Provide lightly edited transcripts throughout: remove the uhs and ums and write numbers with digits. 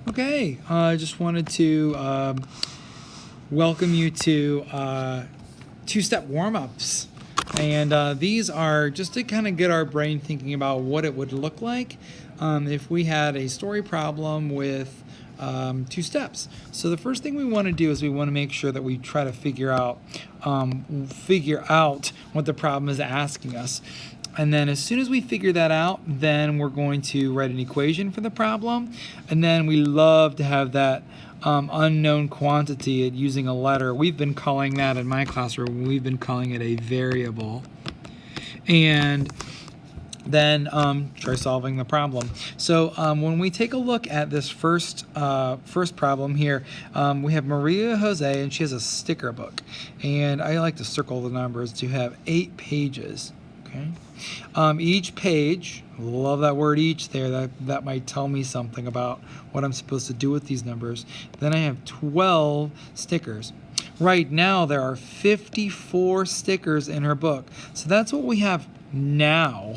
Okay, I just wanted to welcome you to two-step warm-ups. And these are just to kind of get our brain thinking about what it would look like if we had a story problem with two steps. So the first thing we want to do is we want to make sure that we try to figure out what the problem is asking us. And then as soon as we figure that out, then we're going to write an equation for the problem. And then we love to have that unknown quantity using a letter. We've been calling that in my classroom, we've been calling it a variable. And then try solving the problem. So when we take a look at this first problem here, we have Maria Jose, and she has a sticker book. And I like to circle the numbers to have 8 pages. Okay. Each page, love that word each there, that might tell me something about what I'm supposed to do with these numbers. Then I have 12 stickers. Right now there are 54 stickers in her book. So that's what we have now.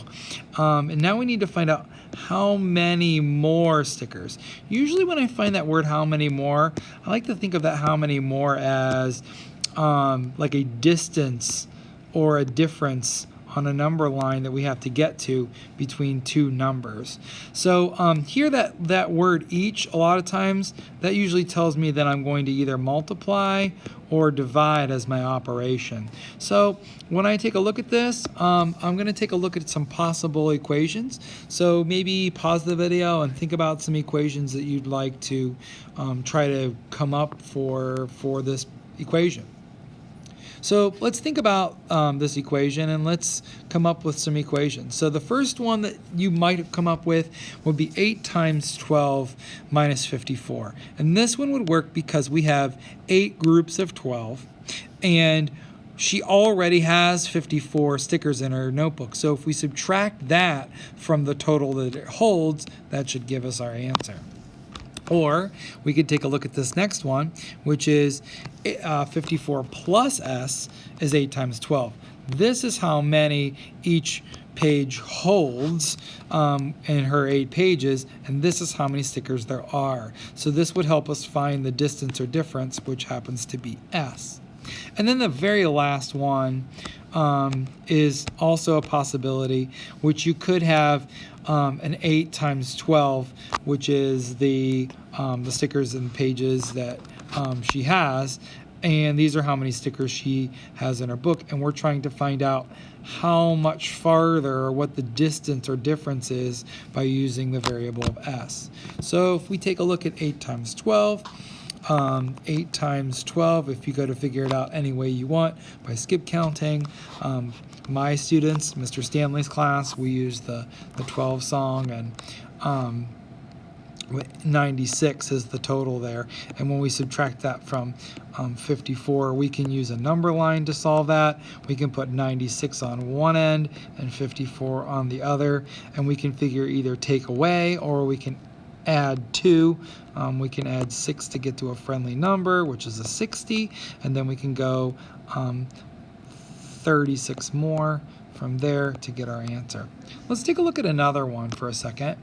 And now we need to find out how many more stickers. Usually when I find that word how many more, I like to think of that how many more as like a distance or a difference on a number line that we have to get to between two numbers. So here that word each, a lot of times that usually tells me that I'm going to either multiply or divide as my operation. So when I take a look at this, I'm going to take a look at some possible equations. So maybe pause the video and think about some equations that you'd like to try to come up for this equation. So let's think about this equation, and let's come up with some equations. So the first one that you might have come up with would be 8 times 12 minus 54. And this one would work because we have 8 groups of 12, and she already has 54 stickers in her notebook. So if we subtract that from the total that it holds, that should give us our answer. Or we could take a look at this next one, which is 54 plus S is 8 times 12. This is how many each page holds in her 8 pages, and this is how many stickers there are. So this would help us find the distance or difference, which happens to be S. And then the very last one is also a possibility, which you could have an 8 times 12, which is the stickers and pages that she has, and these are how many stickers she has in her book, and we're trying to find out how much farther or what the distance or difference is by using the variable of S. So if we take a look at 8 times 12, 8 times 12, if you go to figure it out any way you want by skip counting, my students, Mr. Stanley's class, we use the 12 song, and 96 is the total there. And when we subtract that from 54, we can use a number line to solve that. We can put 96 on one end and 54 on the other, and we can figure either take away or we can add 2. We can add 6 to get to a friendly number, which is a 60, and then we can go 36 more from there to get our answer. Let's take a look at another one for a second.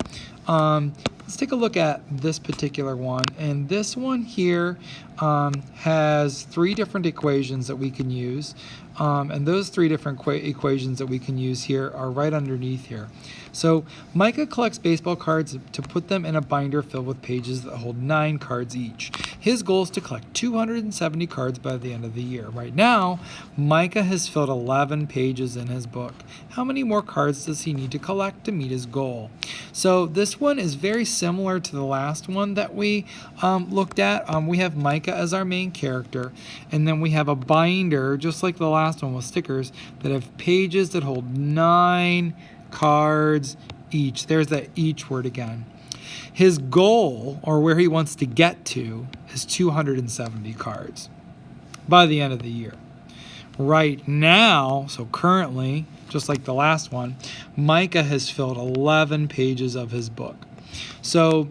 Let's take a look at this particular one, and this one here has 3 different equations that we can use, and those 3 different equations that we can use here are right underneath here. So Micah collects baseball cards to put them in a binder filled with pages that hold 9 cards each. His goal is to collect 270 cards by the end of the year. Right now, Micah has filled 11 pages in his book. How many more cards does he need to collect to meet his goal? So this one is very similar to the last one that we looked at. We have Micah as our main character, and then we have a binder, just like the last one with stickers, that have pages that hold 9 cards each. There's that each word again. His goal, or where he wants to get to, is 270 cards by the end of the year. Right now, so currently, just like the last one, Micah has filled 11 pages of his book. So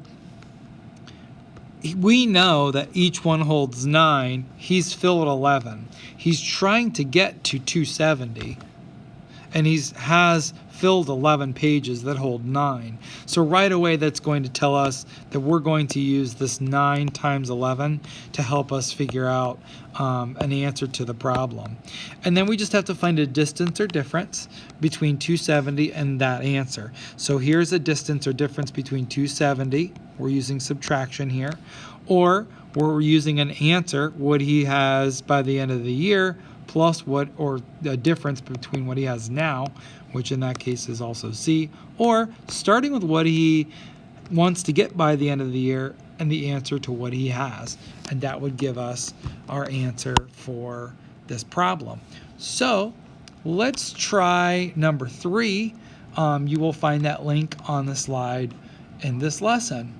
we know that each one holds 9. He's filled 11. He's trying to get to 270. and he has filled 11 pages that hold 9. So right away that's going to tell us that we're going to use this 9 times 11 to help us figure out an answer to the problem. And then we just have to find a distance or difference between 270 and that answer. So here's a distance or difference between 270. We're using subtraction here. Or we're using an answer, what he has by the end of the year, plus what, or the difference between what he has now, which in that case is also C, or starting with what he wants to get by the end of the year and the answer to what he has. And that would give us our answer for this problem. So let's try number 3. You will find that link on the slide in this lesson.